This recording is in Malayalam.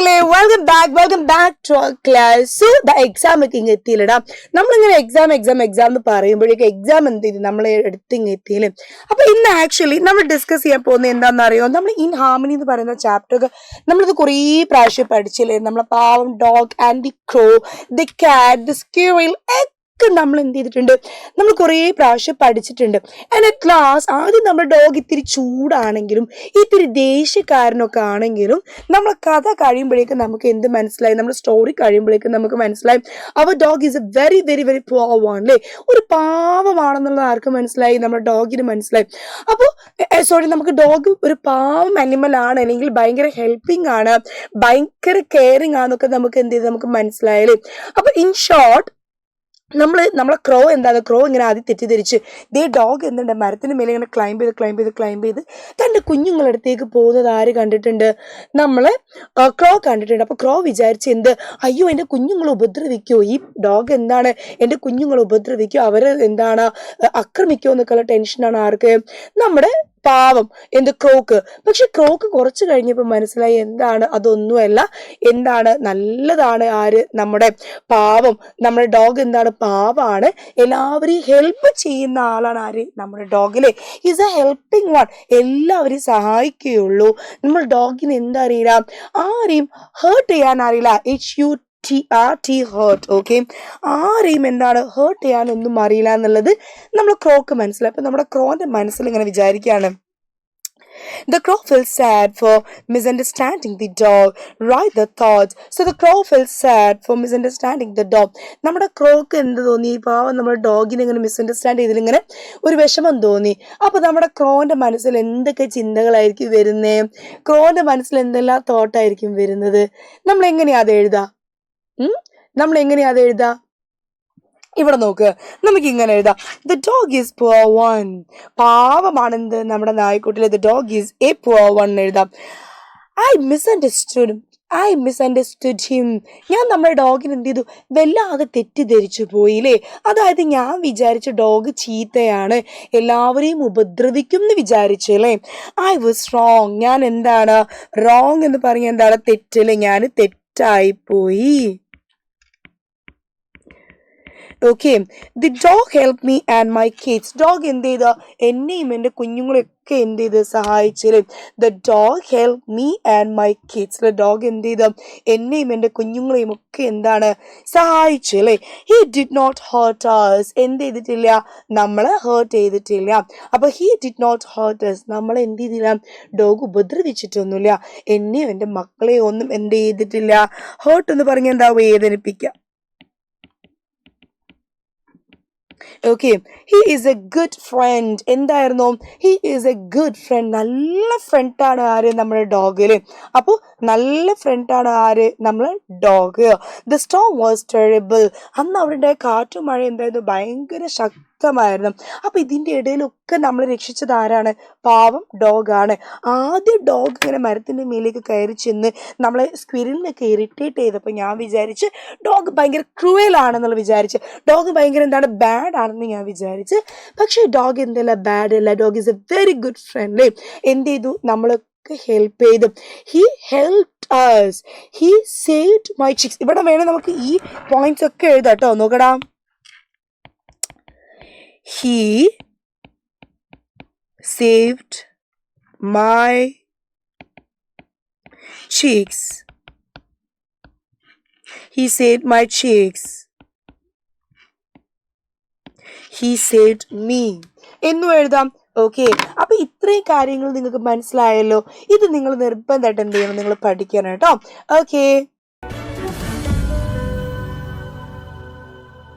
മക്കളെ welcome back to our class. So the exam ഒക്കെ ഇങ്ങ് എത്തിയില്ലടാ. നമ്മളിങ്ങനെ എക്സാം എന്ന് പറയുമ്പോഴേക്കും എക്സാം എന്ത് ചെയ്തു നമ്മളെ എടുത്ത് ഇങ്ങ് എത്തിയില്ലേ. അപ്പൊ ഇന്ന് ആക്ച്വലി നമ്മൾ ഡിസ്കസ് ചെയ്യാൻ പോകുന്നത് എന്താണെന്ന് അറിയോ? നമ്മൾ ഇൻ ഹാർമണി എന്ന് പറയുന്ന ചാപ്റ്റർ ഒക്കെ നമ്മളിത് കുറേ പ്രാവശ്യം പഠിച്ചില്ലേ. നമ്മളെ പാവം dog and the crow, the cat, the squirrel നമ്മൾ എന്ത് ചെയ്തിട്ടുണ്ട്, നമ്മൾ കുറേ പ്രാവശ്യം പഠിച്ചിട്ടുണ്ട്. ആൻഡ് അറ്റ് ലാസ്റ്റ് ആദ്യം നമ്മുടെ ഡോഗ് ഇത്തിരി ചൂടാണെങ്കിലും ഇത്തിരി ദേഷ്യക്കാരനൊക്കെ ആണെങ്കിലും നമ്മളെ കഥ കഴിയുമ്പോഴേക്കും നമുക്ക് എന്ത് മനസ്സിലായി, നമ്മുടെ സ്റ്റോറി കഴിയുമ്പോഴേക്കും നമുക്ക് മനസ്സിലായി our dog is a very very very poor one അല്ലേ. ഒരു പാവമാണെന്നുള്ളത് ആർക്ക് മനസ്സിലായി? നമ്മുടെ ഡോഗിന് മനസ്സിലായി. അപ്പോൾ നമുക്ക് ഡോഗ് ഒരു പാവം അനിമൽ ആണ്, അല്ലെങ്കിൽ ഭയങ്കര ഹെൽപ്പിംഗ് ആണ്, ഭയങ്കര കെയറിങ് ആണെന്നൊക്കെ നമുക്ക് എന്ത് ചെയ്ത് നമുക്ക് മനസ്സിലായല്ലേ. അപ്പൊ ഇൻ ഷോർട്ട് നമ്മളെ ക്രോ ക്രോ ഇങ്ങനെ ആദ്യം തെറ്റിദ്ധരിച്ച് ഡോഗ് എന്തുണ്ട് മരത്തിന് മേലെ ഇങ്ങനെ ക്ലൈംബ് ചെയ്ത് തൻ്റെ കുഞ്ഞുങ്ങളടുത്തേക്ക് പോകുന്നത് ആര് കണ്ടിട്ടുണ്ട്? നമ്മളെ ക്രോ കണ്ടിട്ടുണ്ട്. അപ്പൊ ക്രോ വിചാരിച്ച് എന്ത്, അയ്യോ എൻ്റെ കുഞ്ഞുങ്ങൾ ഉപദ്രവിക്കോ, ഈ ഡോഗ് എന്താണ് എൻ്റെ കുഞ്ഞുങ്ങൾ ഉപദ്രവിക്കോ, അവര് എന്താണ് ആക്രമിക്കോ എന്നൊക്കെയുള്ള ടെൻഷനാണ് ആർക്ക്? നമ്മുടെ പാവം ക്രോക്ക്. പക്ഷെ ക്രോക്ക് കുറച്ച് കഴിഞ്ഞപ്പോൾ മനസ്സിലായി എന്താണ്, അതൊന്നുമല്ല, എന്താണ് നല്ലതാണ് ആര്? നമ്മുടെ പാവം, നമ്മുടെ ഡോഗ് എന്താണ് പാവാണ്, എല്ലാവരെയും ഹെൽപ്പ് ചെയ്യുന്ന ആളാണ് ആര്? നമ്മുടെ ഡോഗിലെ ഈസ് എ ഹെൽപ്പിംഗ് വൺ, എല്ലാവരെയും സഹായിക്കുകയുള്ളൂ. നമ്മൾ ഡോഗിന് എന്താ അറിയില്ല, ആരെയും ഹേർട്ട് ചെയ്യാൻ അറിയില്ല. ഹേർട്ട്. ഓക്കെ, ആരെയും എന്താണ് ഹേർട്ട് ചെയ്യാനൊന്നും അറിയില്ല എന്നുള്ളത് നമ്മൾ ക്രോക്ക് മനസ്സിലായി. അപ്പൊ നമ്മുടെ ക്രോന്റെ മനസ്സിൽ ഇങ്ങനെ വിചാരിക്കുകയാണ്, the crow felt sad for misunderstanding the dog. Write the thoughts. So the crow felt sad for misunderstanding the dog. നമ്മുടെ ക്രോക്ക് എന്ത് തോന്നി? പാവം നമ്മുടെ ഡോഗിനെ ഇങ്ങനെ മിസ്അണ്ടർസ്റ്റാൻഡ് ചെയ്തിലിങ്ങനെ ഒരു വിഷമം തോന്നി. അപ്പൊ നമ്മുടെ ക്രോന്റെ മനസ്സിൽ എന്തൊക്കെ ചിന്തകളായിരിക്കും വരുന്നേ? ക്രോന്റെ മനസ്സിൽ എന്തെല്ലാം തോട്ടായിരിക്കും വരുന്നത്? നമ്മൾ എങ്ങനെയാ അത് എഴുതാ? ഇവിടെ നോക്ക്, നമുക്ക് ഇങ്ങനെ എഴുതാം, the dog is poor one. പാവമാണെന്ത് നമ്മുടെ നായ്ക്കുട്ടിലെ the dog is a poor one എഴുതാം. I misunderstood him. ഞാൻ നമ്മുടെ ഡോഗിന് എന്ത് ചെയ്തു, വല്ലാതെ തെറ്റിദ്ധരിച്ചു പോയില്ലേ. അതായത് ഞാൻ വിചാരിച്ചു ഡോഗ് ചീത്തയാണ്, എല്ലാവരെയും ഉപദ്രവിക്കും എന്ന് വിചാരിച്ചു അല്ലേ. I was wrong. ഞാൻ എന്താണ് റോങ് എന്ന് പറഞ്ഞ എന്താണ്? തെറ്റല്ലേ. ഞാൻ തെറ്റായിപ്പോയി. Okay, the dog help me and my kids. Dog എന്ത് ചെയ്ത എന്നെയും എൻ്റെ കുഞ്ഞുങ്ങളെയൊക്കെ എന്ത് ചെയ്ത് സഹായിച്ചല്ലേ. The dog help me and my kids. Dog എന്ത് ചെയ്ത എന്നെയും എൻ്റെ കുഞ്ഞുങ്ങളെയും ഒക്കെ എന്താണ് സഹായിച്ചല്ലേ. He did not hurt us. എന്ത് ചെയ്തിട്ടില്ല? നമ്മളെ ഹേർട്ട് ചെയ്തിട്ടില്ല. അപ്പൊ he did not hurt us, നമ്മളെ എന്ത് ചെയ്തില്ല? ഡോഗ് ഉപദ്രവിച്ചിട്ടൊന്നുമില്ല. എന്നെയും എൻ്റെ മക്കളെയും ഒന്നും എന്ത് ചെയ്തിട്ടില്ല? ഹേർട്ട് എന്ന് പറഞ്ഞ എന്താ? വേദനിപ്പിക്കുക. Okay, he is a good friend. എന്തായിരുന്നു? He is a good friend. നല്ല ഫ്രണ്ടാണ് ആര്? നമ്മുടെ ഡോഗില്. അപ്പോൾ നല്ല ഫ്രണ്ടാണ് ആര്? നമ്മളെ dog. The Storm was terrible. അന്ന് അവിടെ കാറ്റും മഴ എന്തായിരുന്നു? ഭയങ്കര ശക്തമായിരുന്നു. അപ്പൊ ഇതിന്റെ ഇടയിലൊക്കെ നമ്മളെ രക്ഷിച്ചത് ആരാണ്? പാവം ഡോഗാണ്. ആദ്യം ഡോഗ് ഇങ്ങനെ മരത്തിന്റെ മേലേക്ക് കയറി ചെന്ന് നമ്മളെ സ്ക്വിറിലിനൊക്കെ ഇറിറ്റേറ്റ് ചെയ്തപ്പോൾ ഞാൻ വിചാരിച്ച് ഡോഗ് ഭയങ്കര ക്രൂവൽ ആണെന്നുള്ള വിചാരിച്ച്, ഡോഗ് ഭയങ്കര എന്താണ് ബാഡ് ആണെന്ന് ഞാൻ വിചാരിച്ച്. പക്ഷെ ഡോഗ് എന്തല്ല, ബാഡ് അല്ല. Dog is a very good friend. എന്ത് ചെയ്തു? നമ്മളൊക്കെ ഹെൽപ്പ് ചെയ്തു. He helped us. He saved my chicks. ഇവിടെ വേണം നമുക്ക് ഈ പോയിന്റ്സ് ഒക്കെ എഴുതാം കേട്ടോ. നോക്കടാ, he saved my chicks. He saved my chicks. He saved me എന്നും എഴുതാം. ഓക്കെ, അപ്പൊ ഇത്രയും കാര്യങ്ങൾ നിങ്ങൾക്ക് മനസ്സിലായല്ലോ. ഇത് നിങ്ങൾ നിർബന്ധമായിട്ട് എന്ത് ചെയ്യണം? നിങ്ങൾ പഠിക്കണം കേട്ടോ. ഓക്കെ.